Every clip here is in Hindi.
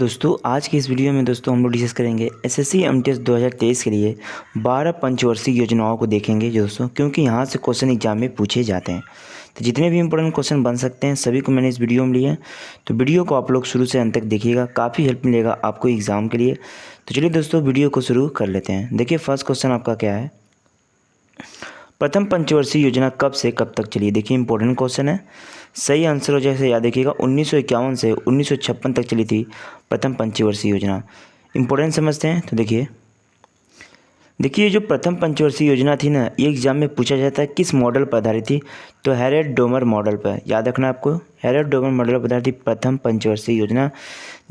दोस्तों आज की इस वीडियो में दोस्तों हम लोग डिस्कस करेंगे एसएससी एमटीएस 2023 के लिए 12 पंचवर्षीय योजनाओं को देखेंगे दोस्तों, क्योंकि यहाँ से क्वेश्चन एग्जाम में पूछे जाते हैं। तो जितने भी इंपॉर्टेंट क्वेश्चन बन सकते हैं सभी को मैंने इस वीडियो में लिया है। तो वीडियो को आप लोग शुरू से अंत तक देखिएगा, काफ़ी हेल्प मिलेगा आपको एग्ज़ाम के लिए। तो चलिए दोस्तों वीडियो को शुरू कर लेते हैं। देखिए फर्स्ट क्वेश्चन आपका क्या है, प्रथम पंचवर्षीय योजना कब से कब तक चली। देखिए इंपॉर्टेंट क्वेश्चन है। सही आंसर हो जाए याद रखिएगा 1951 से 1956 तक चली थी प्रथम पंचवर्षीय योजना। इंपॉर्टेंट समझते हैं। तो देखिए जो प्रथम पंचवर्षीय योजना थी ना, ये एग्जाम में पूछा जाता है किस मॉडल पर आधारित थी। तो हैरेट डोमर मॉडल पर, याद रखना आपको, हैरेट डोमर मॉडल पर आधारित थी प्रथम पंचवर्षीय योजना।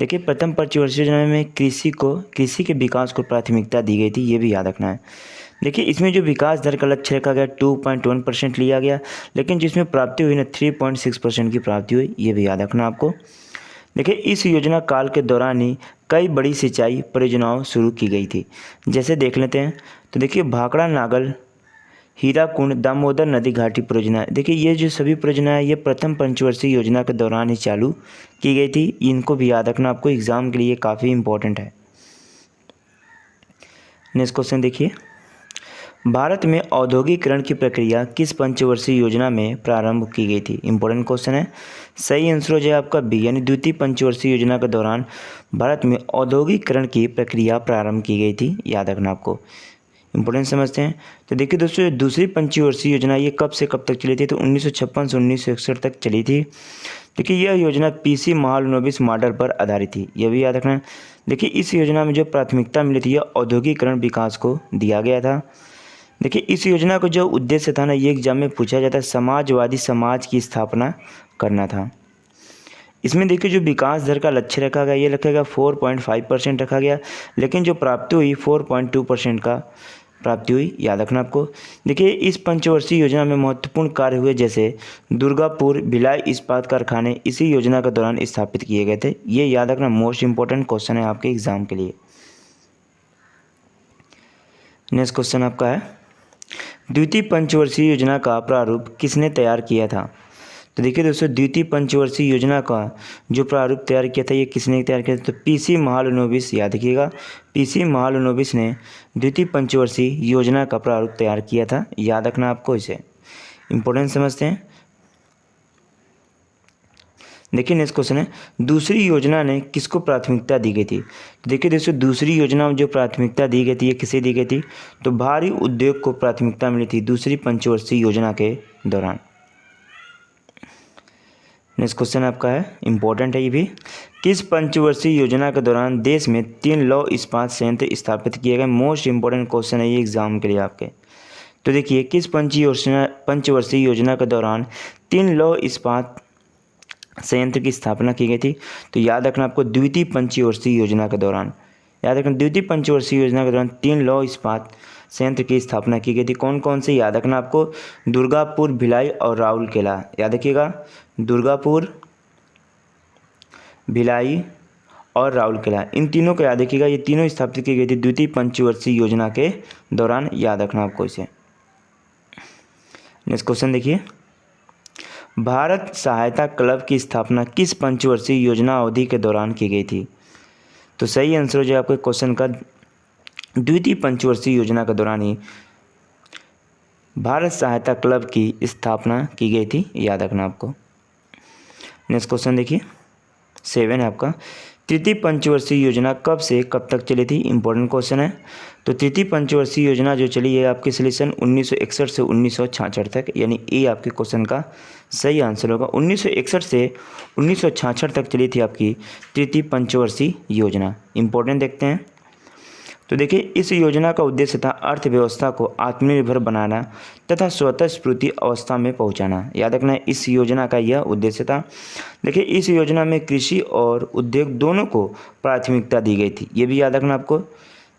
देखिए प्रथम पंचवर्षीय योजना में कृषि के विकास को प्राथमिकता दी गई थी, ये भी याद रखना है। देखिए इसमें जो विकास दर का लक्ष्य रखा गया 2.1% लिया गया, लेकिन जिसमें प्राप्ति हुई ना 3.6% की प्राप्ति हुई, ये भी याद रखना आपको। देखिए इस योजना काल के दौरान ही कई बड़ी सिंचाई परियोजनाएं शुरू की गई थी, जैसे देख लेते हैं। तो देखिए भाखड़ा नागल, हीराकुंड, दामोदर नदी घाटी परियोजना। देखिए ये जो सभी परियोजनाएं ये प्रथम पंचवर्षीय योजना के दौरान ही चालू की गई थी, इनको भी याद रखना आपको, एग्जाम के लिए काफ़ी इंपॉर्टेंट है। नेक्स्ट क्वेश्चन देखिए, भारत में औद्योगिकरण की प्रक्रिया किस पंचवर्षीय योजना में प्रारंभ की गई थी। इंपॉर्टेंट क्वेश्चन है। सही आंसर हो जाए आपका बी, यानी द्वितीय पंचवर्षीय योजना के दौरान भारत में औद्योगिकरण की प्रक्रिया प्रारंभ की गई थी, याद रखना आपको। इंपॉर्टेंट समझते हैं। तो देखिए दोस्तों दूसरी पंचवर्षीय योजना ये कब से कब तक चली थी। तो 1956 से 1961 तक चली थी। देखिए यह योजना पीसी महालनोबिस मॉडल पर आधारित थी, यह भी याद रखना है। देखिए इस योजना में जो प्राथमिकता मिली थी यह औद्योगिकरण विकास को दिया गया था। देखिए इस योजना को जो उद्देश्य था ना, ये एग्जाम में पूछा जाता है, समाजवादी समाज की स्थापना करना था। इसमें देखिए जो विकास दर का लक्ष्य रखा गया ये रखा गया 4.5% रखा गया, लेकिन जो प्राप्ति हुई 4.2% का प्राप्ति हुई, याद रखना आपको। देखिए इस पंचवर्षीय योजना में महत्वपूर्ण कार्य हुए, जैसे दुर्गापुर भिलाई इस्पात कारखाने इसी योजना के दौरान स्थापित किए गए थे, ये याद रखना मोस्ट इंपॉर्टेंट क्वेश्चन है आपके एग्जाम के लिए। नेक्स्ट क्वेश्चन आपका है, द्वितीय पंचवर्षीय योजना का प्रारूप किसने तैयार किया था। तो देखिए दोस्तों द्वितीय पंचवर्षीय योजना का जो प्रारूप तैयार किया था ये किसने तैयार किया था। तो पीसी महालनोबिस, याद रखिएगा पीसी महालनोबिस ने द्वितीय पंचवर्षीय योजना का प्रारूप तैयार किया था, याद रखना आपको इसे। इंपॉर्टेंट समझते हैं। देखिए नेक्स्ट क्वेश्चन है, दूसरी योजना ने किसको प्राथमिकता दी गई थी। तो देखिए दोस्तों दूसरी योजना में जो प्राथमिकता दी गई थी ये किसे दी गई थी। तो भारी उद्योग को प्राथमिकता मिली थी दूसरी पंचवर्षीय योजना के दौरान। नेक्स्ट क्वेश्चन आपका है, इंपॉर्टेंट है ये भी, किस पंचवर्षीय योजना के दौरान देश में 3 लौह इस्पात संयंत्र स्थापित किए गए। मोस्ट इंपॉर्टेंट क्वेश्चन है ये एग्जाम के लिए आपके। तो देखिए किस पंचवर्षीय योजना के दौरान 3 लौह इस्पात संयंत्र की स्थापना की गई थी। तो याद रखना आपको द्वितीय पंचवर्षीय योजना के दौरान, याद रखना द्वितीय पंचवर्षीय योजना के दौरान 3 लौह इस्पात संयंत्र की स्थापना की गई थी। कौन कौन से, याद रखना आपको, दुर्गापुर, भिलाई और राउरकेला, याद रखिएगा दुर्गापुर, भिलाई और राउरकेला, इन तीनों को याद रखिएगा, ये तीनों स्थापित की गई थी द्वितीय पंचवर्षीय योजना के दौरान, याद रखना आपको इसे। नेक्स्ट क्वेश्चन देखिए, भारत सहायता क्लब की स्थापना किस पंचवर्षीय योजना अवधि के दौरान की गई थी। तो सही आंसर हो जाए आपके क्वेश्चन का द्वितीय पंचवर्षीय योजना के दौरान ही भारत सहायता क्लब की स्थापना की गई थी, याद रखना आपको। नेक्स्ट क्वेश्चन देखिए 7 है आपका, तृतीय पंचवर्षीय योजना कब से कब तक चली थी। इंपॉर्टेंट क्वेश्चन है। तो तृतीय पंचवर्षीय योजना जो चली है आपकी सिलेक्शन 1961 से 1966 तक, यानी ए आपके क्वेश्चन का सही आंसर होगा। 1961 से 1966 तक चली थी आपकी तृतीय पंचवर्षीय योजना। इंपॉर्टेंट देखते हैं। तो देखिए इस योजना का उद्देश्य था अर्थव्यवस्था को आत्मनिर्भर बनाना तथा स्वतः स्फूर्ति अवस्था में पहुंचाना, याद रखना है इस योजना का यह उद्देश्य था। देखिए इस योजना में कृषि और उद्योग दोनों को प्राथमिकता दी गई थी, ये भी याद रखना आपको।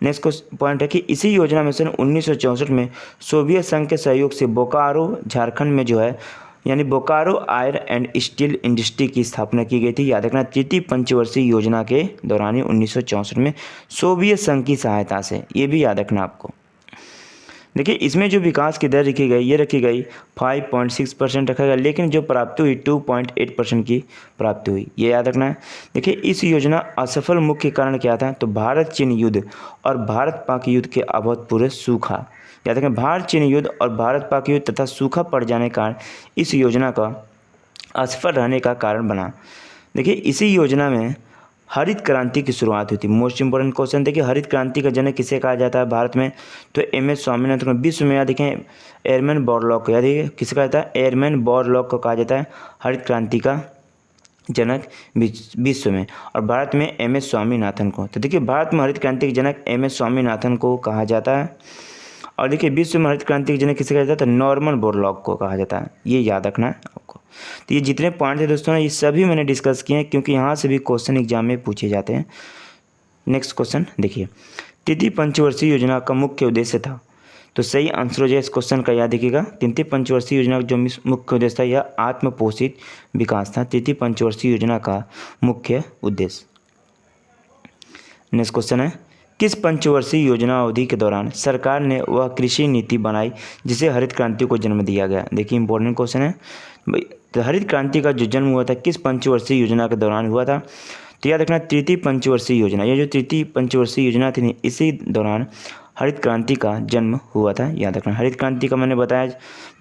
नेक्स्ट पॉइंट है कि इसी योजना में सन 1964 में सोवियत संघ के सहयोग से बोकारो झारखंड में जो है यानी Bokaro iron and steel industry की स्थापना की गई थी, याद रखना तृतीय पंचवर्षीय योजना के दौरान ही 1964 में सोवियत संघ की सहायता से, ये भी याद रखना आपको। देखिए इसमें जो विकास की दर रखी गई, ये रखी गई 5.6% रखा गया, लेकिन जो प्राप्ति हुई 2.8% की प्राप्ति हुई, ये याद रखना है। देखिए इस योजना असफल मुख्य कारण क्या था, तो भारत चीन युद्ध और भारत पाक युद्ध के अभूतपूर्व सूखा। याद रखें, भारत चीन युद्ध और भारत पाक युद्ध तथा सूखा पड़ जाने के कारण इस योजना का असफल रहने का कारण बना। देखिए इसी योजना में हरित क्रांति की शुरुआत हुई थी। मोस्ट इंपोर्टेंट क्वेश्चन देखिए, हरित क्रांति का जनक किसे कहा जाता है भारत में, तो एम.एस. स्वामीनाथन को। विश्व में याद देखें एयरमैन बोरलॉग को, याद देखिए किसे कहा जाता है, एयरमैन बोरलॉग को कहा जाता है हरित क्रांति का जनक विश्व में, और भारत में एम.एस. स्वामीनाथन को। तो देखिए भारत में हरित क्रांति के जनक एम.एस. स्वामीनाथन को कहा जाता है, और देखिए विश्व में हरित क्रांति के जनक किसे कहा जाता है, नॉर्मन बोरलॉग को कहा जाता है। ये याद रखना है आपको। तो ये जितने पॉइंट थे दोस्तों ये सभी मैंने डिस्कस किए हैं, क्योंकि यहाँ से भी क्वेश्चन एग्जाम में पूछे जाते हैं। नेक्स्ट क्वेश्चन देखिए, तृतीय पंचवर्षीय योजना का मुख्य उद्देश्य था, तो सही आंसर हो जाए इस क्वेश्चन का, याद रखिएगा। तृतीय पंचवर्षीय योजना का जो मुख्य उद्देश्य था यह आत्मपोषित विकास था। तृतीय पंचवर्षीय योजना का मुख्य उद्देश्य। नेक्स्ट क्वेश्चन है, किस पंचवर्षीय योजना अवधि के दौरान सरकार ने वह कृषि नीति बनाई जिसे हरित क्रांति को जन्म दिया गया। देखिए इंपॉर्टेंट क्वेश्चन है, तो हरित क्रांति का जो जन्म हुआ था किस पंचवर्षीय योजना के दौरान हुआ था, तो याद रखना तृतीय पंचवर्षीय योजना। ये जो तृतीय पंचवर्षीय योजना थी इसी दौरान हरित क्रांति का जन्म हुआ था, याद रखना। हरित क्रांति का मैंने बताया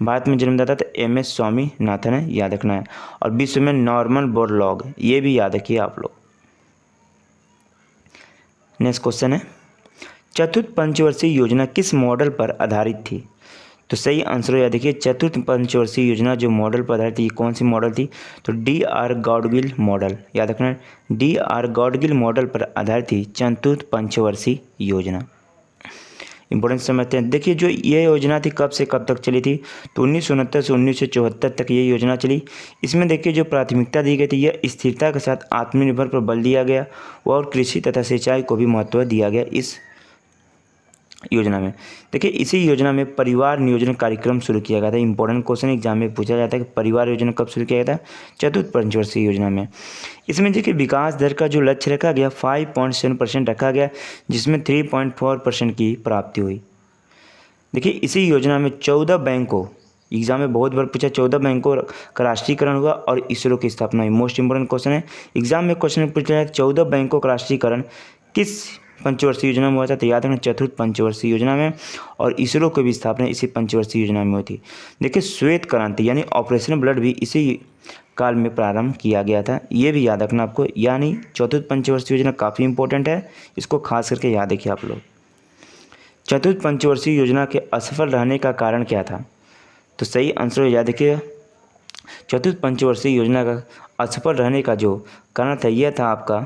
भारत में जन्मदाता था एम.एस. स्वामीनाथन है, याद रखना है, और विश्व में नॉर्मन बोरलॉग, ये भी याद रखिए आप लोग। नेक्स्ट क्वेश्चन है, चतुर्थ पंचवर्षीय योजना किस मॉडल पर आधारित थी, तो सही आंसर याद देखिए चतुर्थ पंचवर्षीय योजना जो मॉडल पर आधारित थी, कौन सी मॉडल थी, तो डी.आर. गॉडगिल मॉडल, याद रखना डी.आर. गॉडगिल मॉडल पर आधारित थी चतुर्थ पंचवर्षीय योजना। इंपॉर्टेंट समझते हैं। देखिए जो ये योजना थी कब से कब तक चली थी, तो 1969 से 1974 तक ये योजना चली। इसमें देखिए जो प्राथमिकता दी गई थी यह स्थिरता के साथ आत्मनिर्भर पर बल दिया गया और कृषि तथा सिंचाई को भी महत्व दिया गया इस योजना में। देखिए इसी योजना में परिवार नियोजन कार्यक्रम शुरू किया गया था। इंपॉर्टेंट क्वेश्चन एग्जाम में पूछा जाता है कि परिवार योजना कब शुरू किया गया था, चतुर्थ पंचवर्षीय योजना में। इसमें देखिए विकास दर का जो लक्ष्य रखा गया 5.7% रखा गया, जिसमें 3.4% की प्राप्ति हुई। देखिए इसी योजना में 14 बैंकों, एग्जाम में बहुत बार पूछा, 14 बैंकों का राष्ट्रीयकरण हुआ और इसरो की स्थापना हुई। मोस्ट इंपोर्टेंट क्वेश्चन है, एग्जाम में क्वेश्चन पूछा जाए 14 बैंकों का राष्ट्रीयकरण किस पंचवर्षीय योजना में हुआ था, तो याद रखना चतुर्थ पंचवर्षीय योजना में, और इसरो की भी स्थापना इसी पंचवर्षीय योजना में हुई थी। देखिए श्वेत क्रांति यानी ऑपरेशन ब्लड भी इसी काल में प्रारंभ किया गया था, ये भी याद रखना आपको। यानी चतुर्थ पंचवर्षीय योजना काफ़ी इंपॉर्टेंट है, इसको खास करके याद रखिए आप लोग। चतुर्थ पंचवर्षीय योजना के असफल रहने का कारण क्या था, तो सही आंसर याद रखिए चतुर्थ पंचवर्षीय योजना का असफल रहने का जो कारण था यह था आपका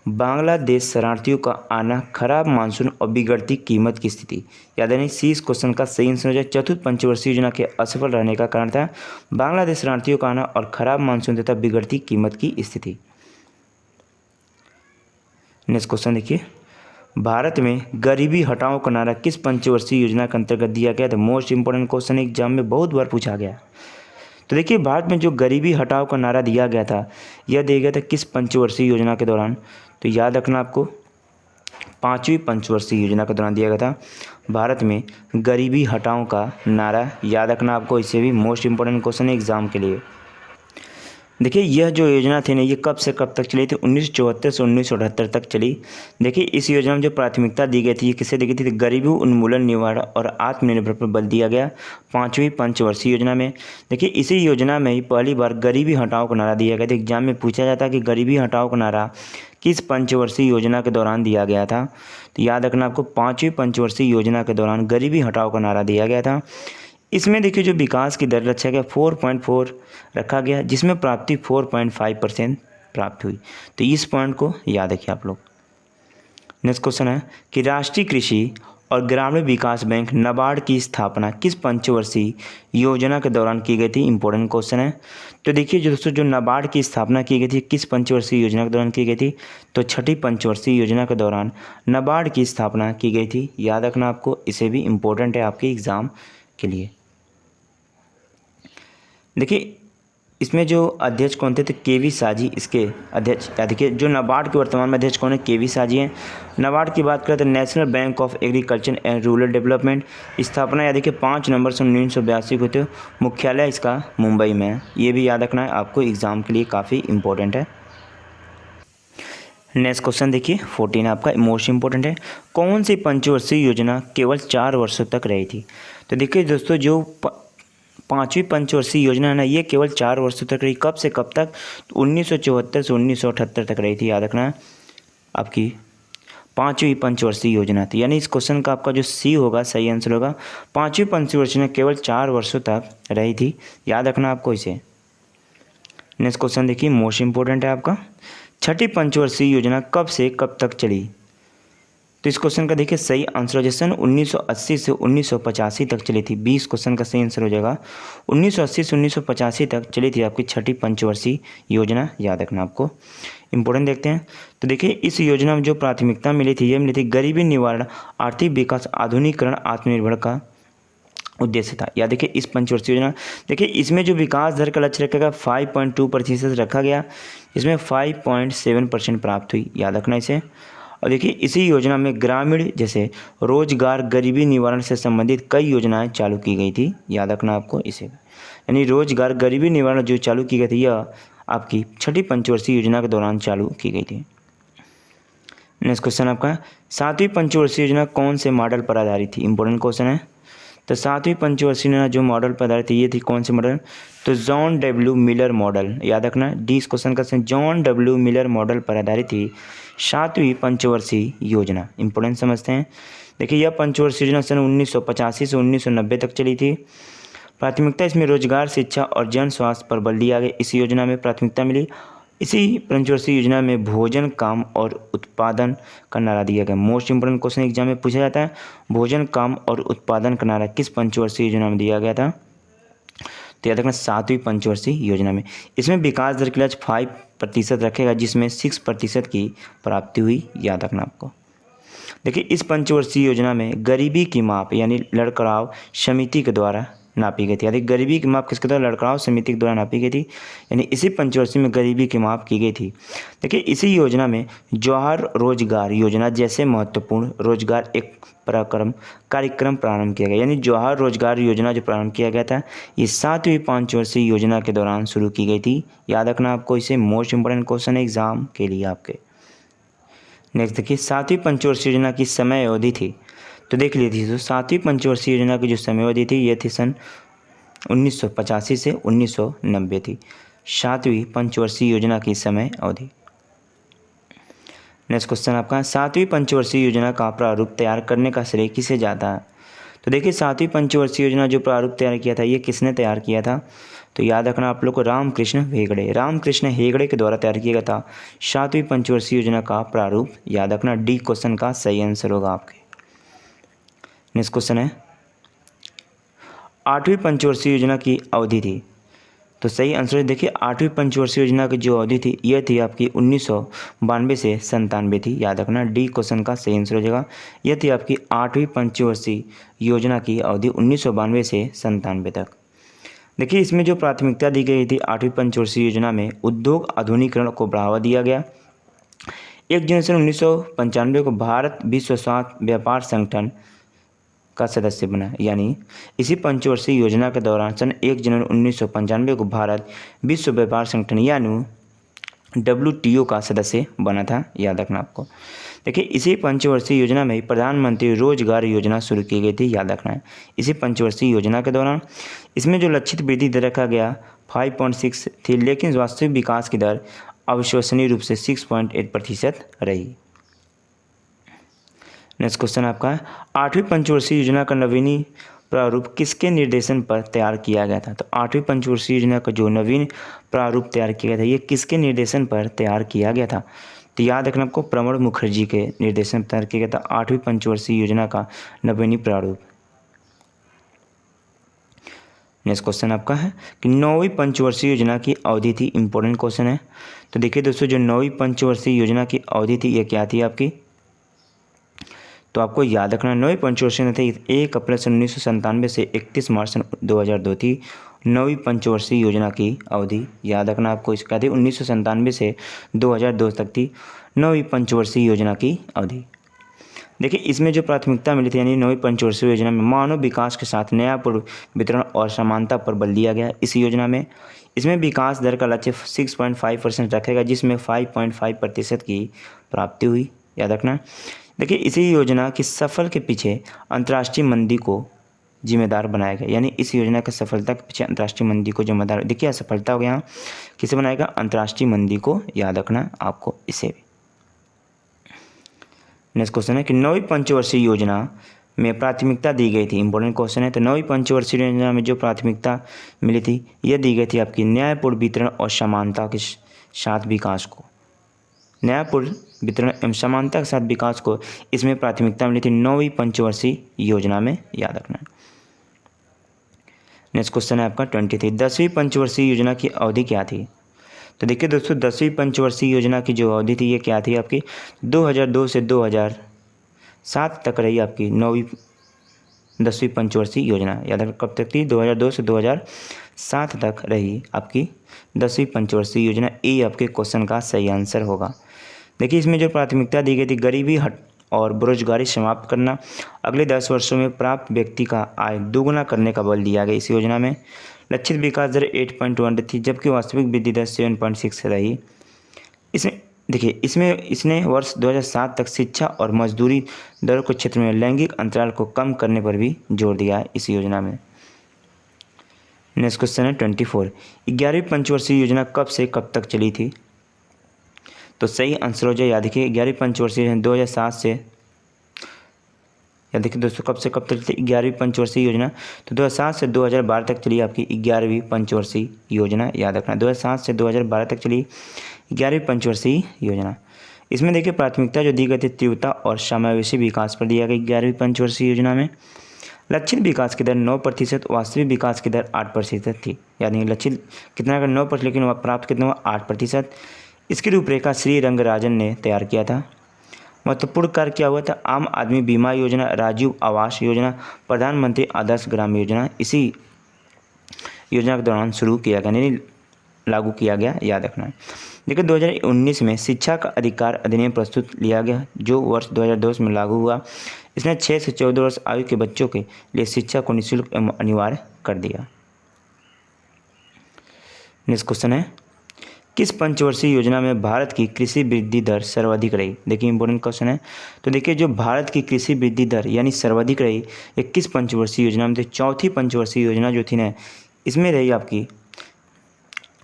बांग्लादेश शरणार्थियों का आना, खराब मानसून और बिगड़ती कीमत की स्थिति। याद नहीं, सी इस क्वेश्चन का सही आंसर हो जाए। चतुर्थ पंचवर्षीय योजना के असफल रहने का कारण था बांग्लादेश शरणार्थियों का आना और खराब मानसून तथा बिगड़ती कीमत की स्थिति। नेक्स्ट क्वेश्चन देखिए, भारत में गरीबी हटाओ का नारा किस पंचवर्षीय योजना के अंतर्गत दिया गया था। मोस्ट इंपोर्टेंट क्वेश्चन एग्जाम में बहुत बार पूछा गया। तो देखिए भारत में जो गरीबी हटाओ का नारा दिया गया था यह दिया गया था किस पंचवर्षीय योजना के दौरान, तो याद रखना आपको पाँचवीं पंचवर्षीय योजना के दौरान दिया गया था भारत में गरीबी हटाओ का नारा, याद रखना आपको। इससे भी मोस्ट इंपोर्टेंट क्वेश्चन है एग्जाम के लिए। देखिए यह जो योजना थी ना ये कब से कब तक चली थी, 1974 से 1978 तक चली। देखिए इस योजना में जो प्राथमिकता दी गई थी ये किसे दी गई थी, गरीबी उन्मूलन निवारण और आत्मनिर्भर पर बल दिया गया पाँचवीं पंचवर्षीय योजना में। देखिए इसी योजना में ही पहली बार गरीबी हटाओ का नारा दिया गया था। एग्जाम में पूछा जाता है कि गरीबी हटाओ का नारा किस पंचवर्षीय योजना के दौरान दिया गया था, तो याद रखना आपको पाँचवीं पंचवर्षीय योजना के दौरान गरीबी हटाओ का नारा दिया गया था। इसमें देखिए जो विकास की दर रखा गया 4.4 रखा गया, जिसमें प्राप्ति 4.5% प्राप्त हुई। तो इस पॉइंट को याद रखिए आप लोग। नेक्स्ट क्वेश्चन है कि राष्ट्रीय कृषि और ग्रामीण विकास बैंक नाबार्ड की स्थापना किस पंचवर्षीय योजना के दौरान की गई थी। इंपॉर्टेंट क्वेश्चन है। तो देखिए जो दोस्तों जो नाबार्ड की स्थापना की गई थी किस पंचवर्षीय योजना के दौरान की गई थी, तो छठी पंचवर्षीय योजना के दौरान नाबार्ड की स्थापना की गई थी। याद रखना आपको, इसे भी इम्पोर्टेंट है आपके एग्ज़ाम के लिए। देखिए इसमें जो अध्यक्ष कौन थे तो केवी साजी इसके अध्यक्ष। याद रखिए जो नाबार्ड के वर्तमान में अध्यक्ष कौन है, केवी साजी हैं। नाबार्ड की बात करें तो national bank of agriculture and rural development, स्थापना याद रखिए 5 नवंबर सन 1982 को हुई। मुख्यालय इसका मुंबई में है। ये भी याद रखना है आपको, एग्जाम के लिए काफ़ी इंपॉर्टेंट है। नेक्स्ट क्वेश्चन देखिए 14 आपका मोस्ट इंपॉर्टेंट है। कौन सी पंचवर्षीय योजना केवल 4 वर्षों तक रही थी? तो देखिए दोस्तों जो 5वीं पंचवर्षीय योजना है ना, ये केवल 4 वर्षों तक रही। कब से कब तक? तो 1974 से 1978 तक रही थी। याद रखना है आपकी 5वीं पंचवर्षीय योजना थी। यानी इस क्वेश्चन का आपका जो सी होगा सही आंसर होगा। 5वीं पंचवर्षीय योजना केवल 4 वर्षों तक रही थी। याद रखना आपको इसे। नेक्स्ट क्वेश्चन देखिए मोस्ट इंपॉर्टेंट है आपका। 6ठी पंचवर्षीय योजना कब से कब तक चली? तो इस क्वेश्चन का देखिए सही आंसर हो जाए सन 1980 से 1985 तक चली थी। 20 क्वेश्चन का सही आंसर हो जाएगा। 1980 से 1985 तक चली थी आपकी 6ठी पंचवर्षीय योजना। याद रखना आपको, इंपॉर्टेंट देखते हैं। तो देखिए इस योजना में जो प्राथमिकता मिली थी, ये मिली थी गरीबी निवारण, आर्थिक विकास, आधुनिकीकरण, आत्मनिर्भर का उद्देश्य था। या देखिए इस पंचवर्षीय योजना, देखिए इसमें जो विकास दर का लक्ष्य रखा गया 5.2% रखा गया, इसमें 5.7% प्राप्त हुई। याद रखना इसे। और देखिए इसी योजना में ग्रामीण जैसे रोजगार, गरीबी निवारण से संबंधित कई योजनाएं चालू की गई थी। याद रखना आपको इसे। यानी रोजगार, गरीबी निवारण जो चालू की गई थी यह आपकी 6ठी पंचवर्षीय योजना के दौरान चालू की गई थी। नेक्स्ट क्वेश्चन आपका 7वीं पंचवर्षीय योजना कौन से मॉडल पर आधारित थी? इंपॉर्टेंट क्वेश्चन है। तो 7वीं पंचवर्षीय योजना जो मॉडल पर आधारित थी ये थी कौन सी मॉडल? तो जॉन डब्ल्यू मिलर मॉडल। याद रखना डी इस क्वेश्चन का सही, जॉन डब्ल्यू मिलर मॉडल पर आधारित थी 7वीं पंचवर्षीय योजना। इंपॉर्टेंट समझते हैं। देखिए यह पंचवर्षीय योजना सन 1985 से 1990 तक चली थी। प्राथमिकता इसमें रोजगार, शिक्षा और जन स्वास्थ्य पर बल दिया गया। इस योजना में प्राथमिकता मिली। इसी पंचवर्षीय योजना में भोजन, काम और उत्पादन का नारा दिया गया। मोस्ट इंपोर्टेंट क्वेश्चन एग्जाम में पूछा जाता है, भोजन, काम और उत्पादन का नारा किस पंचवर्षीय योजना में दिया गया था? तो याद रखना 7वीं पंचवर्षीय योजना में। इसमें विकास दर की लक्ष्य 5% रखेगा, जिसमें 6% की प्राप्ति हुई। याद रखना आपको। देखिए इस पंचवर्षीय योजना में गरीबी की माप यानी लड़खड़ाव समिति के द्वारा नापी गई थी। यानी गरीबी की माप किसके द्वारा? लड़खड़ाव समिति के द्वारा नापी गई थी। यानी इसी पंचवर्षीय में गरीबी की माप की गई थी। देखिए इसी योजना में जवाहर रोजगार योजना जैसे महत्वपूर्ण रोजगार एक कार्यक्रम प्रारंभ किया गया। यानी जवाहर रोजगार योजना जो प्रारंभ किया गया था ये 7वीं पंचवर्षीय योजना के दौरान शुरू की गई थी। याद रखना आपको इसे, मोस्ट इंपोर्टेंट क्वेश्चन है एग्जाम के लिए आपके। नेक्स्ट देखिए 7वीं पंचवर्षीय योजना की समय अवधि थी। तो देख लीजिए तो 7वीं पंचवर्षीय योजना की जो समय अवधि थी ये थी सन 1985 से 1990 थी 7वीं पंचवर्षीय योजना की समय अवधि। नेक्स्ट क्वेश्चन आपका 7वीं पंचवर्षीय योजना का प्रारूप तैयार करने का श्रेय किसे जाता है? तो देखिए 7वीं पंचवर्षीय योजना जो प्रारूप तैयार किया था ये किसने तैयार किया था? तो याद रखना आप लोग को रामकृष्ण हेगड़े के द्वारा तैयार किया गया था 7वीं पंचवर्षीय योजना का प्रारूप। याद रखना डी क्वेश्चन का सही आंसर होगा आपके। नेक्स्ट क्वेश्चन है 8वीं पंचवर्षीय योजना की अवधि थी। तो सही आंसर देखिए 8वीं पंचवर्षीय योजना की जो अवधि थी यह थी आपकी 1992 से 97 थी। याद रखना डी क्वेश्चन का सही आंसर हो जाएगा। यह थी आपकी 8वीं पंचवर्षीय योजना की अवधि 1992 से 97 तक। देखिए इसमें जो प्राथमिकता दी गई थी 8वीं पंचवर्षीय योजना में उद्योग आधुनिकीकरण को बढ़ावा दिया गया। 1 जनवरी 1995 को भारत विश्व स्वास्थ्य व्यापार संगठन का सदस्य बना। यानी इसी पंचवर्षीय योजना के दौरान सन 1 जनवरी 1995 को भारत विश्व व्यापार संगठन यानी WTO का सदस्य बना था। याद रखना आपको। देखिए इसी पंचवर्षीय योजना में प्रधानमंत्री रोजगार योजना शुरू की गई थी। याद रखना है इसी पंचवर्षीय योजना के दौरान। इसमें जो लक्षित वृद्धि दर रखा गया 5.6 थी, लेकिन वास्तविक विकास की दर अविश्वसनीय रूप से 6.8% रही। नेक्स्ट क्वेश्चन आपका 8वीं पंचवर्षीय योजना का नवीनी प्रारूप किसके निर्देशन पर तैयार किया गया था? तो 8वीं पंचवर्षीय योजना का जो नवीन प्रारूप तैयार किया गया था ये किसके निर्देशन पर तैयार किया गया था? तो याद रखना आपको प्रणब मुखर्जी के निर्देशन पर तैयार किया गया था 8वीं पंचवर्षीय योजना का नवीनी प्रारूप। नेक्स्ट क्वेश्चन आपका है कि 9वीं पंचवर्षीय योजना की अवधि थी। इंपॉर्टेंट क्वेश्चन है। तो देखिए दोस्तों जो 9वीं पंचवर्षीय योजना की अवधि थी ये क्या थी आपकी? तो आपको याद रखना 9वीं पंचवर्षीय योजना थी 1 अप्रैल 1997 से 31 मार्च 2002 थी। नौवीं पंचवर्षीय योजना की अवधि, याद रखना आपको, इसका थी 1997 से 2002 तक थी नौवीं पंचवर्षीय योजना की अवधि। देखिए इसमें जो प्राथमिकता मिली थी यानी नौवीं पंचवर्षीय योजना में मानव विकास के साथ नया पूर्व वितरण और समानता पर बल दिया गया। इस योजना में इसमें विकास दर का लक्ष्य 6.5% रखेगा, जिसमें 5.5% की प्राप्ति हुई, याद रखना। देखिए इसी योजना की सफल के पीछे अंतर्राष्ट्रीय मंदी को जिम्मेदार बनाया गया, यानी इस योजना की सफलता के पीछे अंतर्राष्ट्रीय मंदी को जिम्मेदार, देखिए असफलता हो गया किसे बनाएगा, अंतर्राष्ट्रीय मंदी को, याद रखना आपको इसे भी। नेक्स्ट क्वेश्चन है कि नौवीं पंचवर्षीय योजना में प्राथमिकता दी गई थी, इंपॉर्टेंट क्वेश्चन है। तो नौवीं पंचवर्षीय योजना में जो प्राथमिकता मिली थी यह दी गई थी आपकी न्यायपूर्ण वितरण और समानता के साथ विकास को, न्यायपूर्ण वितरण एवं समानता के साथ विकास को इसमें प्राथमिकता मिली थी नौवीं पंचवर्षीय योजना में, याद रखना। नेक्स्ट क्वेश्चन है आपका 23, 10वीं पंचवर्षीय योजना की अवधि क्या थी। तो देखिए दोस्तों 10वीं पंचवर्षीय योजना की जो अवधि थी ये क्या थी आपकी, 2002 से 2007 तक रही आपकी नौवीं 10वीं पंचवर्षीय योजना, याद रखना कब तक थी, 2002 से 2007 तक रही आपकी 10वीं पंचवर्षीय योजना। ये आपके क्वेश्चन का सही आंसर होगा। देखिए इसमें जो प्राथमिकता दी गई थी गरीबी हट और बेरोजगारी समाप्त करना, अगले 10 वर्षों में प्राप्त व्यक्ति का आय दोगुना करने का बल दिया गया इस योजना में। लक्षित विकास दर 8.1 थी, जबकि वास्तविक वृद्धि दर 7.6 रही। इसमें देखिए इसने वर्ष 2007 तक शिक्षा और मजदूरी दरों के क्षेत्र में लैंगिक अंतराल को कम करने पर भी जोर दिया है इस योजना में। नेक्स्ट क्वेश्चन है 24, 11वीं पंचवर्षीय योजना कब से कब तक चली थी। तो सही आंसर हो जाए, याद रखिए 11वीं पंचवर्षीय योजना 2007 से, याद देखिए दोस्तों कब से कब तक चली 11वीं पंचवर्षीय योजना, तो 2007 से 2012 तक चली आपकी 11वीं पंचवर्षीय योजना, याद रखना 2007 से 2012 तक चली 11वीं पंचवर्षीय योजना। इसमें देखिए प्राथमिकता जो दी गई थी तीव्रता और समावेशी विकास पर दिया गया 11वीं पंचवर्षीय योजना में। लक्षित विकास की दर 9%, वास्तविक विकास की दर 8% थी, यानी लक्षित कितना का 9%, लेकिन प्राप्त कितना हुआ 8%। इसकी रूपरेखा श्री रंगराजन ने तैयार किया था। महत्वपूर्ण कार्य क्या हुआ था, आम आदमी बीमा योजना, राजीव आवास योजना, प्रधानमंत्री आदर्श ग्राम योजना इसी योजना के दौरान शुरू किया गया, यानी लागू किया गया, याद रखना। देखिए 2019 में शिक्षा का अधिकार अधिनियम प्रस्तुत लिया गया जो वर्ष 2002 में लागू हुआ। इसने 6 से 14 वर्ष आयु के बच्चों के लिए शिक्षा को निःशुल्क एवं अनिवार्य कर दिया। नेक्स्ट क्वेश्चन है, किस पंचवर्षीय योजना में भारत की कृषि वृद्धि दर सर्वाधिक रही। देखिए इंपॉर्टेंट क्वेश्चन है। तो देखिए जो भारत की कृषि वृद्धि दर यानी सर्वाधिक रही ये किस पंचवर्षीय योजना में थी, चौथी पंचवर्षीय योजना जो थी ना इसमें रही आपकी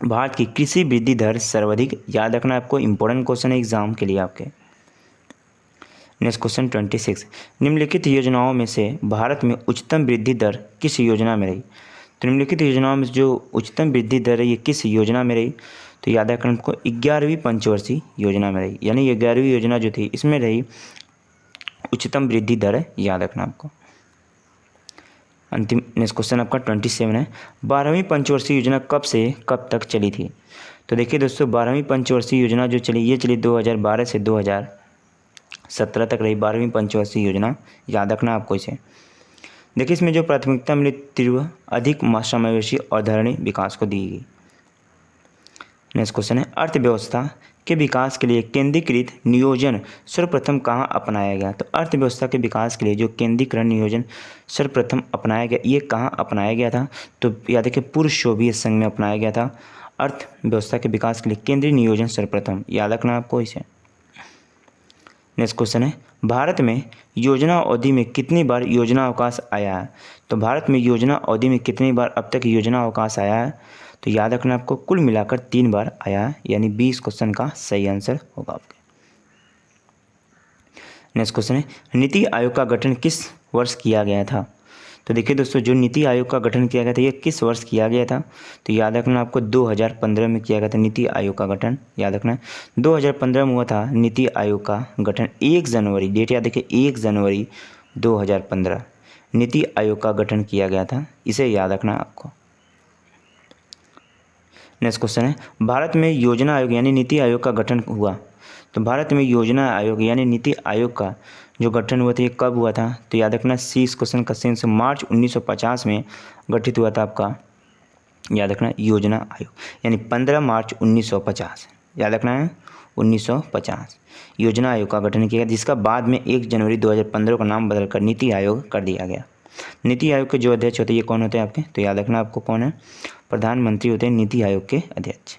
भारत की कृषि वृद्धि दर सर्वाधिक, याद रखना आपको, इंपॉर्टेंट क्वेश्चन है एग्जाम के लिए आपके। नेक्स्ट क्वेश्चन 26, निम्नलिखित योजनाओं में से भारत में उच्चतम वृद्धि दर किस योजना में रही। तो निम्नलिखित योजनाओं में जो उच्चतम वृद्धि दर है ये किस योजना में रही, तो याद रखना आपको 11वीं पंचवर्षीय योजना में रही, यानी 11वीं योजना जो थी इसमें रही उच्चतम वृद्धि दर है, याद रखना आपको। अंतिम नेक्स्ट क्वेश्चन आपका 27 है, 12वीं पंचवर्षीय योजना कब से कब तक चली थी। तो देखिए दोस्तों 12वीं पंचवर्षीय योजना जो चली ये चली 2012 से 2017 तक रही 12वीं पंचवर्षीय योजना, याद रखना आपको इसे। देखिए इसमें जो प्राथमिकता मिली तीव्र अधिक समावेशी और धारणीय विकास को दी गई। नेक्स्ट क्वेश्चन है, अर्थव्यवस्था के विकास के लिए केंद्रीकृत नियोजन सर्वप्रथम कहाँ अपनाया गया। तो अर्थव्यवस्था के विकास के लिए जो केंद्रीकृत नियोजन सर्वप्रथम अपनाया गया ये कहाँ अपनाया गया था, तो याद रखिए पूर्व सोवियत संघ में अपनाया गया था अर्थव्यवस्था के विकास के लिए केंद्रीय नियोजन सर्वप्रथम, याद रखना आपको इसे। नेक्स्ट क्वेश्चन है, भारत में योजना अवधि में कितनी बार योजना अवकाश आया है। तो भारत में योजना अवधि में कितनी बार अब तक योजना अवकाश आया है, तो याद रखना आपको कुल मिलाकर 3 बार आया है, यानी 20 क्वेश्चन का सही आंसर होगा आपके। नेक्स्ट क्वेश्चन है, नीति आयोग का गठन किस वर्ष किया गया था। तो देखिए दोस्तों जो नीति आयोग का गठन किया गया था ये किस वर्ष किया गया था, तो याद रखना आपको 2015 में किया गया था नीति आयोग का गठन, याद रखना 2015 में हुआ था नीति आयोग का गठन। 1 जनवरी डेट याद रखिए 1 जनवरी 2015 नीति आयोग का गठन किया गया था, इसे याद रखना आपको। नेक्स्ट क्वेश्चन है, भारत में योजना आयोग यानी नीति आयोग का गठन हुआ। तो भारत में योजना आयोग यानी नीति आयोग का जो गठन हुआ था ये कब हुआ था, तो याद रखना सी इस क्वेश्चन का सेंस मार्च 1950 में गठित हुआ था आपका याद रखना योजना आयोग, यानी 15 मार्च 1950, याद रखना है 1950 योजना आयोग का गठन किया गया, जिसका बाद में 1 जनवरी 2015 का नाम बदलकर नीति आयोग कर दिया गया। नीति आयोग के जो अध्यक्ष होते हैं ये कौन होते हैं आपके, तो याद रखना आपको कौन है, प्रधानमंत्री होते हैं नीति आयोग के अध्यक्ष।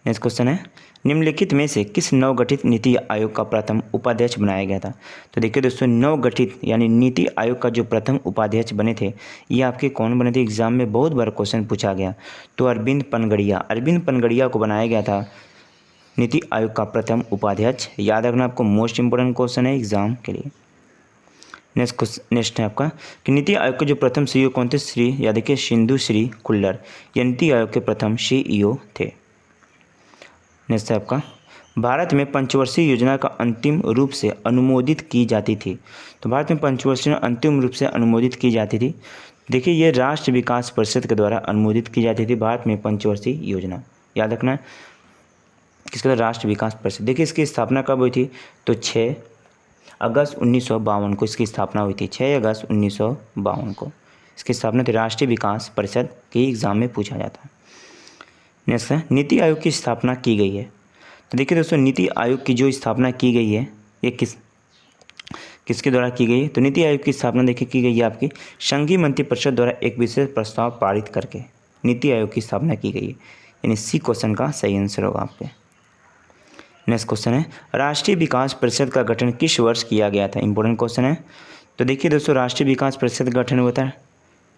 नेक्स्ट क्वेश्चन है, निम्नलिखित में से किस नवगठित नीति आयोग का प्रथम उपाध्यक्ष बनाया गया था। तो देखिए दोस्तों, नवगठित यानी नीति आयोग का जो प्रथम उपाध्यक्ष बने थे ये आपके कौन बने थे, एग्जाम में बहुत बार क्वेश्चन पूछा गया। तो अरविंद पनगड़िया को बनाया गया था नीति आयोग का प्रथम उपाध्यक्ष। याद रखना आपको, मोस्ट इंपोर्टेंट क्वेश्चन है एग्जाम के लिए। नेक्स्ट है आपका कि नीति आयोग के जो प्रथम सीईओ कौन थे, श्री याद रखिए सिंधु श्री खुल्लर, ये नीति आयोग के प्रथम सीईओ थे। नेक्स्ट है आपका, भारत में पंचवर्षीय योजना का अंतिम रूप से अनुमोदित की जाती थी। तो भारत में पंचवर्षीय अंतिम रूप से अनुमोदित की जाती थी। देखिए ये राष्ट्र विकास परिषद के द्वारा अनुमोदित की जाती थी भारत में पंचवर्षीय योजना। याद रखना है किसके द्वारा, राष्ट्र विकास परिषद। देखिए इसकी स्थापना कब हुई थी, तो 6 अगस्त 1952 को इसकी स्थापना हुई थी। 6 अगस्त 1952 को इसकी स्थापना थी, राष्ट्रीय विकास परिषद के एग्जाम में पूछा जाता है। नेक्स्ट है, नीति आयोग की स्थापना की गई है। तो देखिए दोस्तों, नीति आयोग की जो स्थापना की गई है ये किसके द्वारा की गई है, तो नीति आयोग की स्थापना देखिए की गई है आपकी संघीय मंत्रिपरिषद द्वारा एक विशेष प्रस्ताव पारित करके नीति आयोग की स्थापना की गई है, यानी सी क्वेश्चन का सही आंसर होगा आपके। नेक्स्ट क्वेश्चन है, राष्ट्रीय विकास परिषद का गठन किस वर्ष किया गया था, इंपॉर्टेंट क्वेश्चन है। तो देखिए दोस्तों, राष्ट्रीय विकास परिषद का गठन हुआ था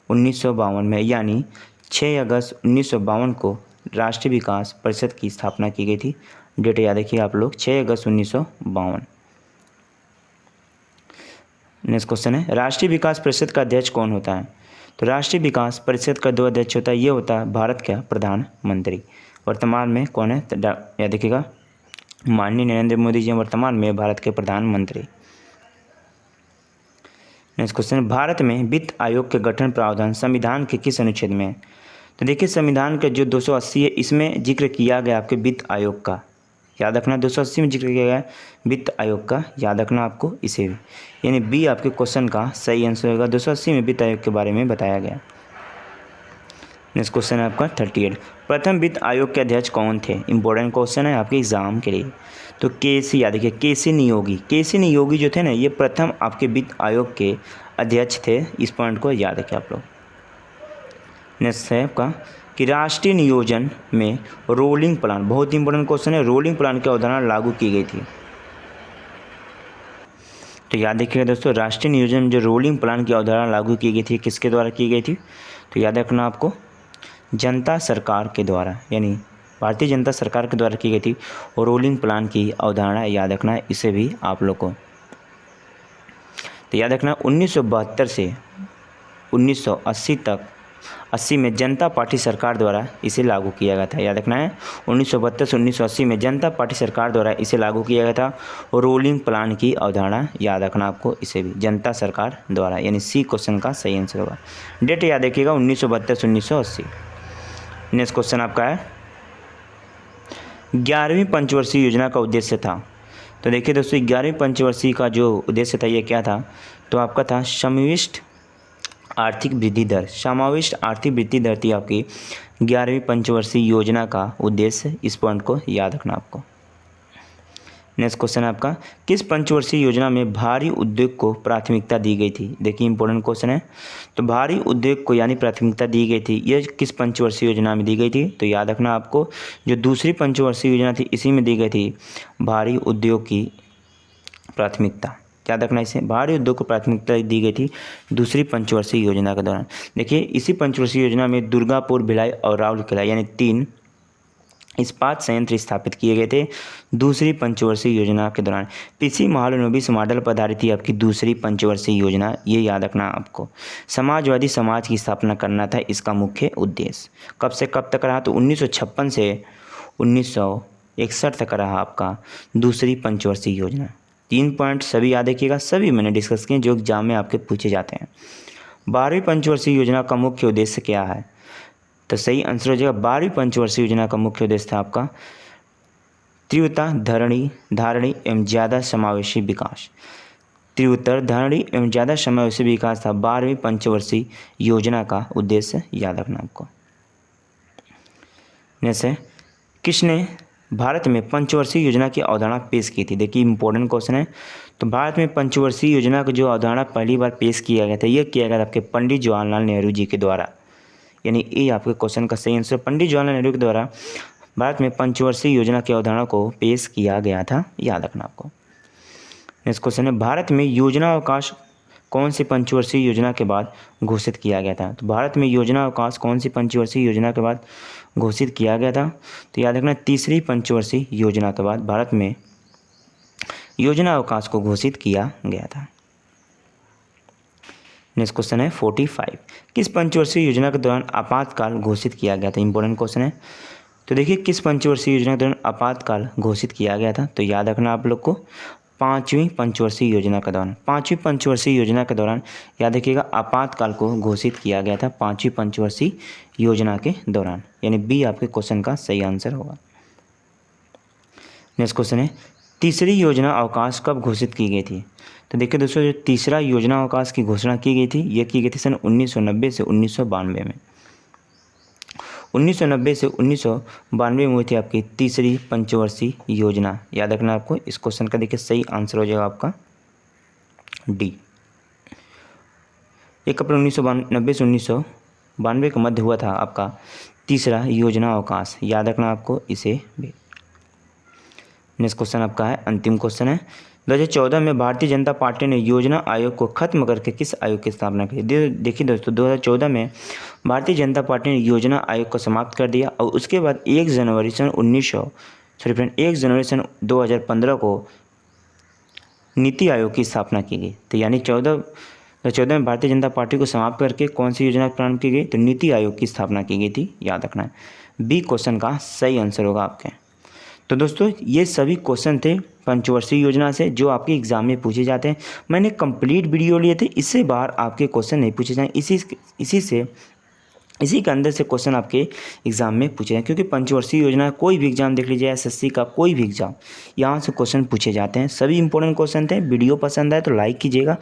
1952 में, यानी 6 अगस्त 1952 को राष्ट्रीय विकास परिषद की स्थापना की गई थी। डेट याद रखिए आप लोग, 6 अगस्त 1952। नेक्स्ट क्वेश्चन है, राष्ट्रीय विकास परिषद का अध्यक्ष कौन होता है। तो राष्ट्रीय विकास परिषद का 2 अध्यक्ष होता है, ये होता है भारत का प्रधानमंत्री। वर्तमान में कौन है, याद रखिएगा माननीय नरेंद्र मोदी जी वर्तमान में भारत के प्रधानमंत्री। नेक्स्ट क्वेश्चन, भारत में वित्त आयोग के गठन प्रावधान संविधान के किस अनुच्छेद में है। तो देखिए संविधान का जो 280 है इसमें जिक्र किया गया आपके वित्त आयोग का। याद रखना 280 में जिक्र किया गया वित्त आयोग का, याद रखना आपको इसे भी, यानी बी आपके क्वेश्चन का सही आंसर होगा। 280 में वित्त आयोग के बारे में बताया गया। नेक्स्ट क्वेश्चन है आपका 38, प्रथम वित्त आयोग के अध्यक्ष कौन थे, इंपॉर्टेंट क्वेश्चन है आपके एग्जाम के लिए। तो केसी, याद रखिए केसी नियोगी जो थे ना ये प्रथम आपके वित्त आयोग के अध्यक्ष थे, इस पॉइंट को याद रखिए आप लोग। नेक्स्ट है आपका कि राष्ट्रीय नियोजन में रोलिंग प्लान, बहुत इंपॉर्टेंट क्वेश्चन है, रोलिंग प्लान की अवधारणा लागू की गई थी। तो याद रखिएगा दोस्तों, राष्ट्रीय नियोजन में जो रोलिंग प्लान की अवधारणा लागू की गई थी किसके द्वारा की गई थी, तो याद रखना आपको जनता सरकार के द्वारा, यानी भारतीय जनता सरकार के द्वारा की गई थी। और रोलिंग प्लान की अवधारणा याद रखना इसे भी आप लोग को। तो याद रखना 1972 से 1980 तक 80 में जनता पार्टी सरकार द्वारा इसे लागू किया गया था। याद रखना है 1972 से 1980 में जनता पार्टी सरकार द्वारा इसे लागू किया गया था। और रोलिंग प्लान की अवधारणा याद रखना आपको इसे भी, जनता सरकार द्वारा, यानी सी क्वेश्चन का सही आंसर होगा। डेट याद रखिएगा 1972 से 1980। नेक्स्ट क्वेश्चन आपका है 11वीं पंचवर्षीय योजना का उद्देश्य था। तो देखिए दोस्तों 11वीं पंचवर्षीय का जो उद्देश्य था ये क्या था, तो आपका था समाविष्ट आर्थिक वृद्धि दर। समाविष्ट आर्थिक वृद्धि दर थी आपकी 11वीं पंचवर्षीय योजना का उद्देश्य, इस पॉइंट को याद रखना आपको। नेक्स्ट क्वेश्चन है आपका किस पंचवर्षीय योजना में भारी उद्योग को प्राथमिकता दी गई थी। देखिए इंपॉर्टेंट क्वेश्चन है, तो भारी उद्योग को यानी प्राथमिकता दी गई थी, यह किस पंचवर्षीय योजना में दी गई थी। तो याद रखना आपको जो दूसरी पंचवर्षीय योजना थी इसी में दी गई थी भारी उद्योग की प्राथमिकता। याद रखना इसे, भारी उद्योग को प्राथमिकता दी गई थी दूसरी पंचवर्षीय योजना के दौरान। देखिए इसी पंचवर्षीय योजना में दुर्गापुर, भिलाई और राउरकेला यानी 3 इस्पात संयंत्र स्थापित किए गए थे दूसरी पंचवर्षीय योजना के दौरान। पीसी महालनोबिस मॉडल पर आधारित थी आपकी दूसरी पंचवर्षीय योजना, ये याद रखना आपको। समाजवादी समाज की स्थापना करना था इसका मुख्य उद्देश्य। कब से कब तक रहा, तो 1956 से 1961 तक रहा आपका दूसरी पंचवर्षीय योजना। 3 पॉइंट सभी याद रखिएगा, सभी मैंने डिस्कस किए जो एग्जाम में आपके पूछे जाते हैं। 12वीं पंचवर्षीय योजना का मुख्य उद्देश्य क्या है, तो सही आंसर हो जाएगा 12वीं पंचवर्षीय योजना का मुख्य उद्देश्य था आपका तीव्रता धारणी एवं ज़्यादा समावेशी विकास। त्रिउत्तरधारी एवं ज़्यादा समय से विकास था 12वीं पंचवर्षीय योजना का उद्देश्य, याद रखना आपको। जैसे किसने भारत में पंचवर्षीय योजना की अवधारणा पेश की थी? देखिए इंपॉर्टेंट क्वेश्चन है। तो भारत में पंचवर्षीय योजना को जो अवधारणा पहली बार पेश किया गया था, यह किया गया था आपके पंडित जवाहरलाल नेहरू जी के द्वारा। यानी ये आपके क्वेश्चन का सही आंसर, पंडित जवाहरलाल नेहरू के द्वारा भारत में पंचवर्षीय योजना की अवधारणा को पेश किया गया था, याद रखना आपको। नेक्स्ट क्वेश्चन है, भारत में योजना अवकाश कौन सी पंचवर्षीय योजना के बाद घोषित किया गया था? तो भारत में योजना अवकाश कौन सी पंचवर्षीय योजना के बाद घोषित किया गया था? तो याद रखना, तीसरी पंचवर्षीय योजना के बाद भारत में योजना अवकाश को घोषित किया गया था। नेक्स्ट क्वेश्चन है 45, किस पंचवर्षीय योजना के दौरान आपातकाल घोषित किया गया था? इंपॉर्टेंट क्वेश्चन है। तो देखिए किस पंचवर्षीय योजना के दौरान आपातकाल घोषित किया गया था? तो याद रखना आप लोग को, 5वीं पंचवर्षीय योजना के दौरान। 5वीं पंचवर्षीय योजना के दौरान याद रखिएगा आपातकाल को घोषित किया गया था 5वीं पंचवर्षीय योजना के दौरान, यानी बी आपके क्वेश्चन का सही आंसर होगा। नेक्स्ट क्वेश्चन है, तीसरी योजना अवकाश कब घोषित की गई थी? तो देखिए दोस्तों, जो तीसरा योजना अवकाश की घोषणा की गई थी, यह की गई थी सन 1990 से 1992 में। 1990 से 1992 में हुई थी आपकी तीसरी पंचवर्षीय योजना, याद रखना आपको। इस क्वेश्चन का देखिए सही आंसर हो जाएगा आपका डी। 1 अप्रैल 1990 से 1992 के मध्य हुआ था आपका तीसरा योजना अवकाश, याद रखना आपको इसे भी। नेक्स्ट क्वेश्चन आपका है, अंतिम क्वेश्चन है, 2014 में भारतीय जनता पार्टी ने योजना आयोग को खत्म करके किस आयोग की स्थापना की? देखिए दोस्तों, 2014 में भारतीय जनता पार्टी ने योजना आयोग को समाप्त कर दिया और उसके बाद 1 जनवरी सन 2015 को नीति आयोग की स्थापना की गई। तो यानी 2014 में भारतीय जनता पार्टी को समाप्त करके कौन सी योजना प्रारंभ की गई? तो नीति आयोग की स्थापना की गई थी, याद रखना है। बी क्वेश्चन का सही आंसर होगा आपके। तो दोस्तों ये सभी क्वेश्चन थे पंचवर्षीय योजना से जो आपके एग्जाम में पूछे जाते हैं। मैंने कंप्लीट वीडियो लिए थे, इससे बाहर आपके क्वेश्चन नहीं पूछे जाएँ, इसी के अंदर से क्वेश्चन आपके एग्जाम में पूछे जाएँ, क्योंकि पंचवर्षीय योजना कोई भी एग्जाम देख लीजिए, एसएससी का कोई भी एग्जाम, यहाँ से क्वेश्चन पूछे जाते हैं। सभी इंपॉर्टेंट क्वेश्चन थे। वीडियो पसंद आए तो लाइक कीजिएगा,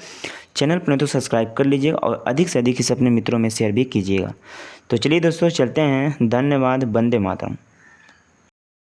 चैनल पर नहीं तो सब्सक्राइब कर लीजिएगा और अधिक से अधिक इसे अपने मित्रों में शेयर भी कीजिएगा। तो चलिए दोस्तों चलते हैं, धन्यवाद, वंदे मातरम।